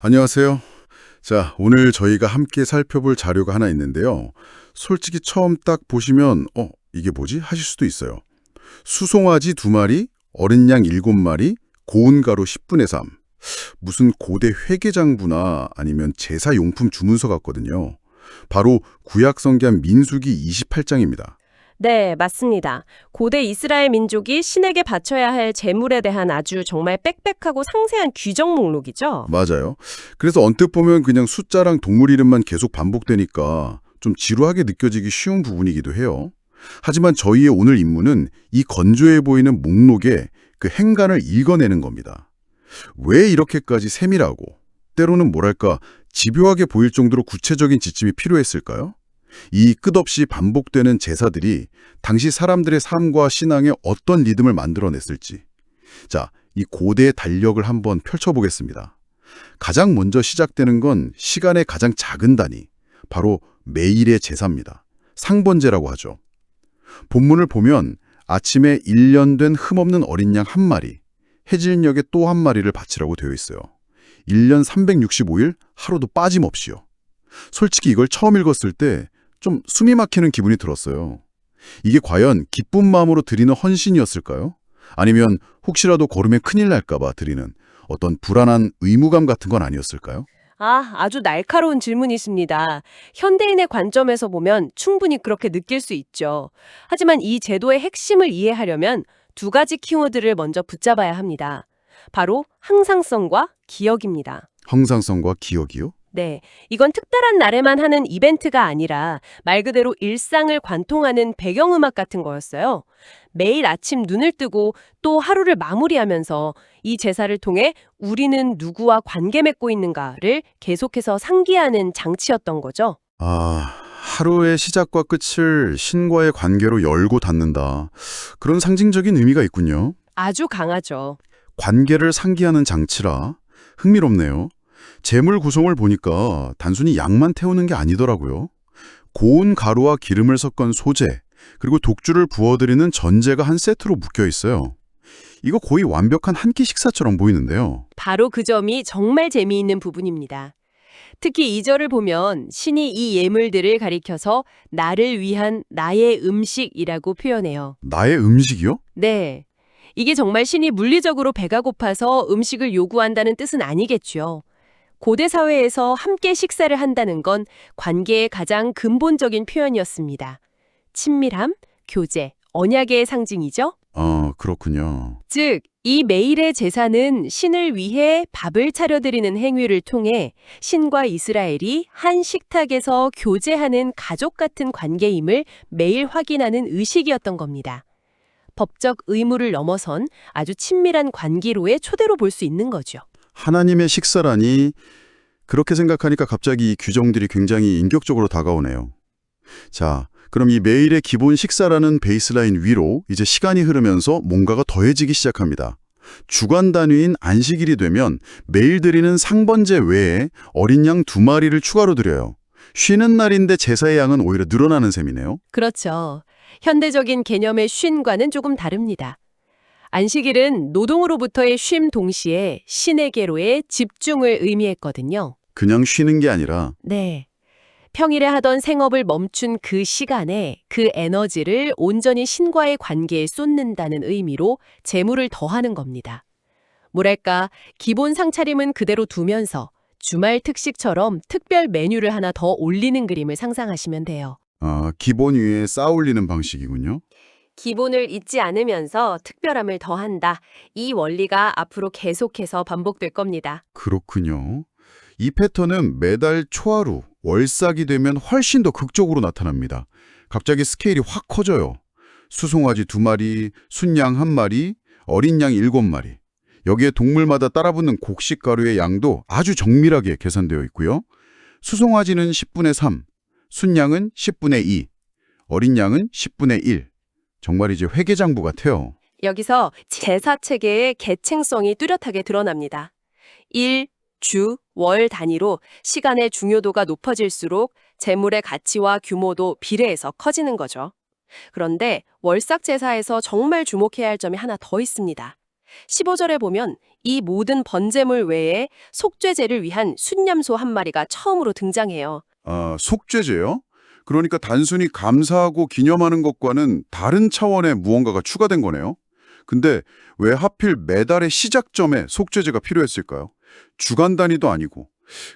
안녕하세요. 자, 오늘 저희가 함께 살펴볼 자료가 하나 있는데요. 솔직히 처음 딱 보시면 이게 뭐지? 하실 수도 있어요. 수송아지 2마리, 어린 양 7마리, 고운 가루 10분의 3. 무슨 고대 회계장부나 아니면 제사용품 주문서 같거든요. 바로 구약 성경 민수기 28장입니다. 네, 맞습니다. 고대 이스라엘 민족이 신에게 바쳐야 할 제물에 대한 아주 정말 빽빽하고 상세한 규정 목록이죠. 맞아요. 그래서 언뜻 보면 그냥 숫자랑 동물 이름만 계속 반복되니까 좀 지루하게 느껴지기 쉬운 부분이기도 해요. 하지만 저희의 오늘 임무는 이 건조해 보이는 목록의 그 행간을 읽어내는 겁니다. 왜 이렇게까지 세밀하고 때로는 뭐랄까 집요하게 보일 정도로 구체적인 지침이 필요했을까요? 이 끝없이 반복되는 제사들이 당시 사람들의 삶과 신앙에 어떤 리듬을 만들어냈을지. 자, 이 고대의 달력을 한번 펼쳐보겠습니다. 가장 먼저 시작되는 건 시간의 가장 작은 단위, 바로 매일의 제사입니다. 상번제라고 하죠. 본문을 보면 아침에 1년 된 흠없는 어린 양 1마리, 해질녘에 또 1마리를 바치라고 되어 있어요. 1년 365일 하루도 빠짐없이요. 솔직히 이걸 처음 읽었을 때 좀 숨이 막히는 기분이 들었어요. 이게 과연 기쁜 마음으로 드리는 헌신이었을까요? 아니면 혹시라도 거르면 큰일 날까 봐 드리는 어떤 불안한 의무감 같은 건 아니었을까요? 아주 날카로운 질문이십니다. 현대인의 관점에서 보면 충분히 그렇게 느낄 수 있죠. 하지만 이 제도의 핵심을 이해하려면 두 가지 키워드를 먼저 붙잡아야 합니다. 바로 항상성과 기억입니다. 형상성과 기억이요? 네, 이건 특별한 날에만 하는 이벤트가 아니라 말 그대로 일상을 관통하는 배경음악 같은 거였어요. 매일 아침 눈을 뜨고 또 하루를 마무리하면서 이 제사를 통해 우리는 누구와 관계 맺고 있는가를 계속해서 상기하는 장치였던 거죠. 하루의 시작과 끝을 신과의 관계로 열고 닫는다. 그런 상징적인 의미가 있군요. 아주 강하죠. 관계를 상기하는 장치라 흥미롭네요. 제물 구성을 보니까 단순히 양만 태우는 게 아니더라고요. 고운 가루와 기름을 섞은 소재, 그리고 독주를 부어드리는 전제가 한 세트로 묶여 있어요. 이거 거의 완벽한 한 끼 식사처럼 보이는데요. 바로 그 점이 정말 재미있는 부분입니다. 특히 2절을 보면 신이 이 예물들을 가리켜서 나를 위한 나의 음식이라고 표현해요. 나의 음식이요? 네. 이게 정말 신이 물리적으로 배가 고파서 음식을 요구한다는 뜻은 아니겠죠. 고대 사회에서 함께 식사를 한다는 건 관계의 가장 근본적인 표현이었습니다. 친밀함, 교제, 언약의 상징이죠. 그렇군요. 즉, 이 매일의 제사는 신을 위해 밥을 차려드리는 행위를 통해 신과 이스라엘이 한 식탁에서 교제하는 가족 같은 관계임을 매일 확인하는 의식이었던 겁니다. 법적 의무를 넘어선 아주 친밀한 관계로의 초대로 볼 수 있는 거죠. 하나님의 식사라니 그렇게 생각하니까 갑자기 이 규정들이 굉장히 인격적으로 다가오네요. 자, 그럼 이 매일의 기본 식사라는 베이스라인 위로 이제 시간이 흐르면서 뭔가가 더해지기 시작합니다. 주간 단위인 안식일이 되면 매일 드리는 상번제 외에 어린 양 2마리를 추가로 드려요. 쉬는 날인데 제사의 양은 오히려 늘어나는 셈이네요. 그렇죠. 현대적인 개념의 쉼과는 조금 다릅니다. 안식일은 노동으로부터의 쉼 동시에 신에게로의 집중을 의미했거든요. 그냥 쉬는 게 아니라 네. 평일에 하던 생업을 멈춘 그 시간에 그 에너지를 온전히 신과의 관계에 쏟는다는 의미로 재물을 더하는 겁니다. 뭐랄까, 기본 상차림은 그대로 두면서 주말 특식처럼 특별 메뉴를 하나 더 올리는 그림을 상상하시면 돼요. 기본 위에 쌓아 올리는 방식이군요. 기본을 잊지 않으면서 특별함을 더한다. 이 원리가 앞으로 계속해서 반복될 겁니다. 그렇군요. 이 패턴은 매달 초하루, 월삭이 되면 훨씬 더 극적으로 나타납니다. 갑자기 스케일이 확 커져요. 수송아지 2마리, 순양 1마리, 어린 양 7마리. 여기에 동물마다 따라붙는 곡식 가루의 양도 아주 정밀하게 계산되어 있고요. 수송아지는 10분의 3, 순양은 10분의 2, 어린 양은 10분의 1. 정말 이제 회계장부 같아요. 여기서 제사 체계의 계층성이 뚜렷하게 드러납니다. 일, 주, 월 단위로 시간의 중요도가 높아질수록 재물의 가치와 규모도 비례해서 커지는 거죠. 그런데 월삭 제사에서 정말 주목해야 할 점이 하나 더 있습니다. 15절에 보면 이 모든 번제물 외에 속죄제를 위한 순념소 한 마리가 처음으로 등장해요. 아, 속죄제요? 그러니까 단순히 감사하고 기념하는 것과는 다른 차원의 무언가가 추가된 거네요. 근데 왜 하필 매달의 시작점에 속죄제가 필요했을까요? 주간 단위도 아니고.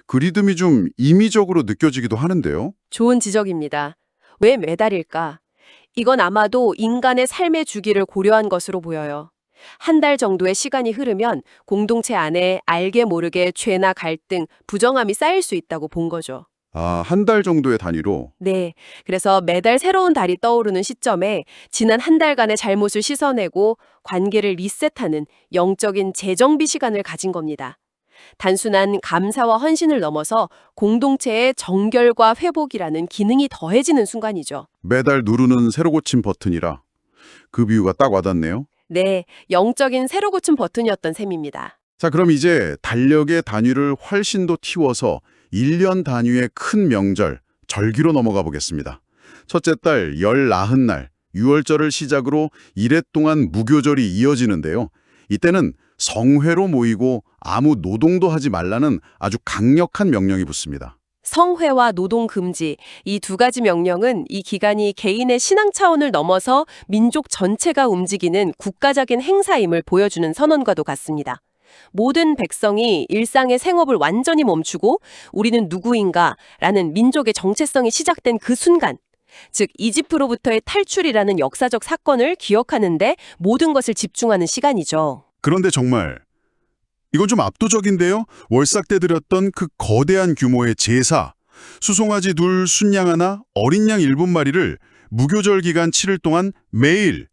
그 리듬이 좀 임의적으로 느껴지기도 하는데요. 좋은 지적입니다. 왜 매달일까? 이건 아마도 인간의 삶의 주기를 고려한 것으로 보여요. 한 달 정도의 시간이 흐르면 공동체 안에 알게 모르게 죄나 갈등, 부정함이 쌓일 수 있다고 본 거죠. 아, 한 달 정도의 단위로. 네. 그래서 매달 새로운 달이 떠오르는 시점에 지난 한 달간의 잘못을 씻어내고 관계를 리셋하는 영적인 재정비 시간을 가진 겁니다. 단순한 감사와 헌신을 넘어서 공동체의 정결과 회복이라는 기능이 더해지는 순간이죠. 매달 누르는 새로 고침 버튼이라. 그 비유가 딱 와닿네요. 네, 영적인 새로 고침 버튼이었던 셈입니다. 자, 그럼 이제 달력의 단위를 훨씬 더 틔워서 1년 단위의 큰 명절, 절기로 넘어가 보겠습니다. 첫째 달 열 나흔 날, 6월절을 시작으로 이래 동안 무교절이 이어지는데요. 이때는 성회로 모이고 아무 노동도 하지 말라는 아주 강력한 명령이 붙습니다. 성회와 노동 금지, 이 두 가지 명령은 이 기간이 개인의 신앙 차원을 넘어서 민족 전체가 움직이는 국가적인 행사임을 보여주는 선언과도 같습니다. 모든 백성이 일상의 생업을 완전히 멈추고 우리는 누구인가 라는 민족의 정체성이 시작된 그 순간, 즉 이집트로부터의 탈출이라는 역사적 사건을 기억하는데 모든 것을 집중하는 시간이죠. 그런데 정말 이건 좀 압도적인데요. 월삭 때 드렸던 그 거대한 규모의 제사, 수송아지 둘, 순양 하나, 어린 양 7마리를 무교절 기간 7일 동안 매일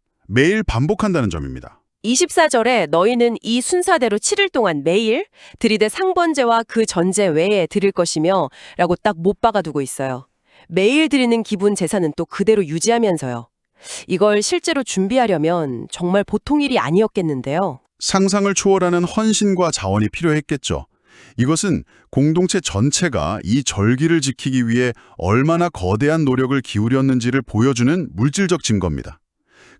반복한다는 점입니다. 24절에 너희는 이 순서대로 7일 동안 매일 들이대 상번제와 그 전제 외에 드릴 것이며 라고 딱 못 박아두고 있어요. 매일 드리는 기본 제사는 또 그대로 유지하면서요. 이걸 실제로 준비하려면 정말 보통 일이 아니었겠는데요. 상상을 초월하는 헌신과 자원이 필요했겠죠. 이것은 공동체 전체가 이 절기를 지키기 위해 얼마나 거대한 노력을 기울였는지를 보여주는 물질적 증거입니다.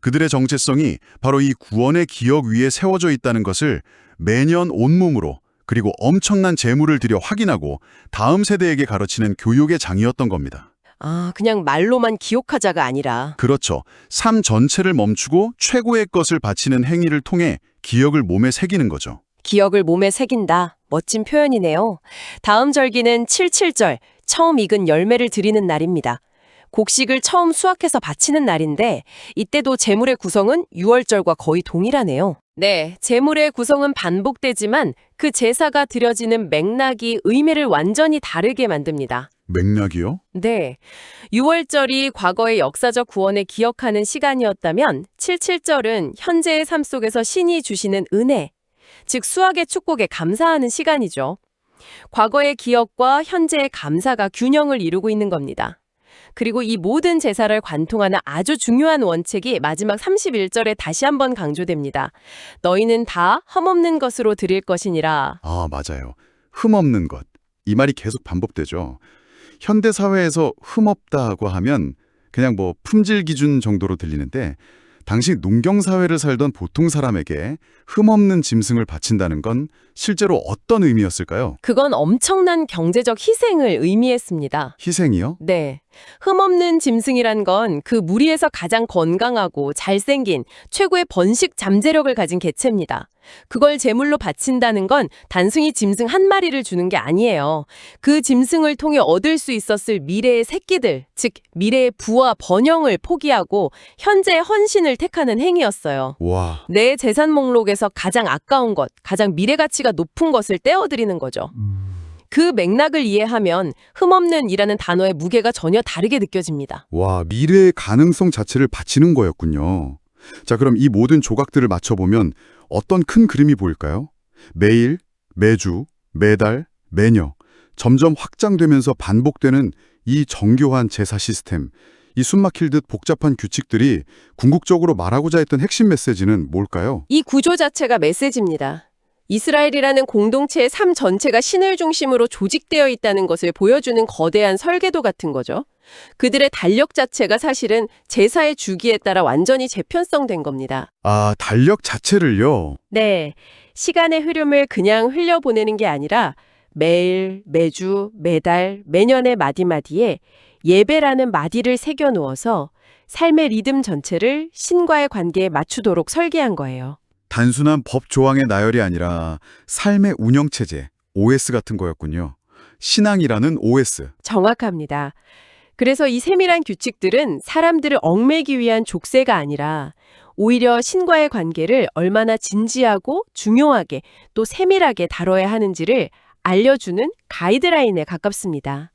그들의 정체성이 바로 이 구원의 기억 위에 세워져 있다는 것을 매년 온몸으로 그리고 엄청난 재물을 들여 확인하고 다음 세대에게 가르치는 교육의 장이었던 겁니다. 아, 그냥 말로만 기억하자가 아니라. 그렇죠. 삶 전체를 멈추고 최고의 것을 바치는 행위를 통해 기억을 몸에 새기는 거죠. 기억을 몸에 새긴다. 멋진 표현이네요. 다음 절기는 77절, 처음 익은 열매를 드리는 날입니다. 곡식을 처음 수확해서 바치는 날인데 이때도 제물의 구성은 6월절과 거의 동일하네요. 네, 제물의 구성은 반복되지만 그 제사가 드려지는 맥락이 의미를 완전히 다르게 만듭니다. 맥락이요? 네, 6월절이 과거의 역사적 구원을 기억하는 시간이었다면 77절은 현재의 삶 속에서 신이 주시는 은혜, 즉 수확의 축복에 감사하는 시간이죠. 과거의 기억과 현재의 감사가 균형을 이루고 있는 겁니다. 그리고 이 모든 제사를 관통하는 아주 중요한 원칙이 마지막 31절에 다시 한번 강조됩니다. 너희는 다 흠없는 것으로 드릴 것이니라. 아, 맞아요. 흠없는 것. 이 말이 계속 반복되죠. 현대 사회에서 흠없다고 하면 그냥 뭐 품질 기준 정도로 들리는데 당시 농경 사회를 살던 보통 사람에게 흠없는 짐승을 바친다는 건 실제로 어떤 의미였을까요? 그건 엄청난 경제적 희생을 의미했습니다. 희생이요? 네. 흠없는 짐승이란 건 그 무리에서 가장 건강하고 잘생긴 최고의 번식 잠재력을 가진 개체입니다. 그걸 제물로 바친다는 건 단순히 짐승 한 마리를 주는 게 아니에요. 그 짐승을 통해 얻을 수 있었을 미래의 새끼들, 즉 미래의 부와 번영을 포기하고 현재의 헌신을 택하는 행위였어요. 와. 내 재산 목록에서 가장 아까운 것, 가장 미래 가치가 높은 것을 떼어드리는 거죠. 그 맥락을 이해하면 흠없는 이라는 단어의 무게가 전혀 다르게 느껴집니다. 와, 미래의 가능성 자체를 바치는 거였군요. 자, 그럼 이 모든 조각들을 맞춰보면 어떤 큰 그림이 보일까요? 매일, 매주, 매달, 매년 점점 확장되면서 반복되는 이 정교한 제사 시스템, 이 숨막힐 듯 복잡한 규칙들이 궁극적으로 말하고자 했던 핵심 메시지는 뭘까요? 이 구조 자체가 메시지입니다. 이스라엘이라는 공동체의 삶 전체가 신을 중심으로 조직되어 있다는 것을 보여주는 거대한 설계도 같은 거죠. 그들의 달력 자체가 사실은 제사의 주기에 따라 완전히 재편성된 겁니다. 아, 달력 자체를요? 네, 시간의 흐름을 그냥 흘려보내는 게 아니라 매일, 매주, 매달, 매년의 마디마디에 예배라는 마디를 새겨 누어서 삶의 리듬 전체를 신과의 관계에 맞추도록 설계한 거예요. 단순한 법 조항의 나열이 아니라 삶의 운영체제, OS 같은 거였군요. 신앙이라는 OS. 정확합니다. 그래서 이 세밀한 규칙들은 사람들을 얽매기 위한 족쇄가 아니라 오히려 신과의 관계를 얼마나 진지하고 중요하게 또 세밀하게 다뤄야 하는지를 알려주는 가이드라인에 가깝습니다.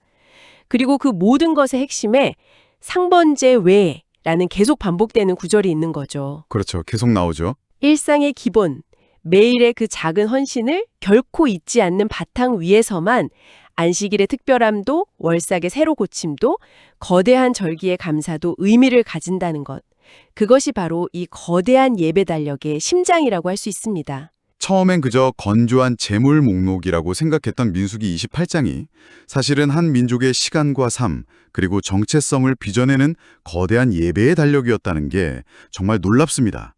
그리고 그 모든 것의 핵심에 상번제 외라는 계속 반복되는 구절이 있는 거죠. 그렇죠. 계속 나오죠. 일상의 기본, 매일의 그 작은 헌신을 결코 잊지 않는 바탕 위에서만 안식일의 특별함도 월삭의 새로 고침도 거대한 절기의 감사도 의미를 가진다는 것. 그것이 바로 이 거대한 예배 달력의 심장이라고 할 수 있습니다. 처음엔 그저 건조한 재물 목록이라고 생각했던 민수기 28장이 사실은 한 민족의 시간과 삶, 그리고 정체성을 빚어내는 거대한 예배의 달력이었다는 게 정말 놀랍습니다.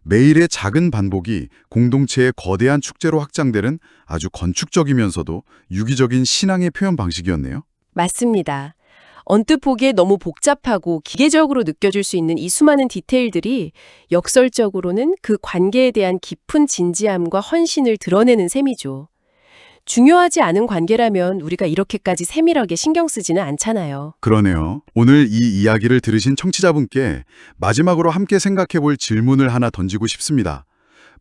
매일의 작은 반복이 공동체의 거대한 축제로 확장되는 아주 건축적이면서도 유기적인 신앙의 표현 방식이었네요. 맞습니다. 언뜻 보기에 너무 복잡하고 기계적으로 느껴질 수 있는 이 수많은 디테일들이 역설적으로는 그 관계에 대한 깊은 진지함과 헌신을 드러내는 셈이죠. 중요하지 않은 관계라면 우리가 이렇게까지 세밀하게 신경 쓰지는 않잖아요. 그러네요. 오늘 이 이야기를 들으신 청취자분께 마지막으로 함께 생각해 볼 질문을 하나 던지고 싶습니다.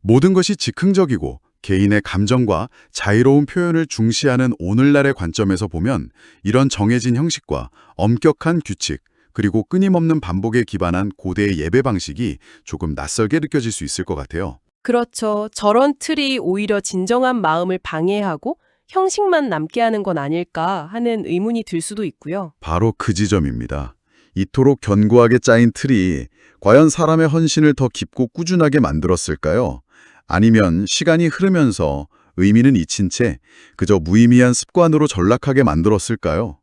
모든 것이 즉흥적이고 개인의 감정과 자유로운 표현을 중시하는 오늘날의 관점에서 보면 이런 정해진 형식과 엄격한 규칙, 그리고 끊임없는 반복에 기반한 고대의 예배 방식이 조금 낯설게 느껴질 수 있을 것 같아요. 그렇죠. 저런 틀이 오히려 진정한 마음을 방해하고 형식만 남게 하는 건 아닐까 하는 의문이 들 수도 있고요. 바로 그 지점입니다. 이토록 견고하게 짜인 틀이 과연 사람의 헌신을 더 깊고 꾸준하게 만들었을까요? 아니면 시간이 흐르면서 의미는 잊힌 채 그저 무의미한 습관으로 전락하게 만들었을까요?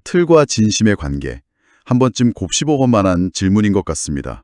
틀과 진심의 관계, 한 번쯤 곱씹어볼 만한 질문인 것 같습니다.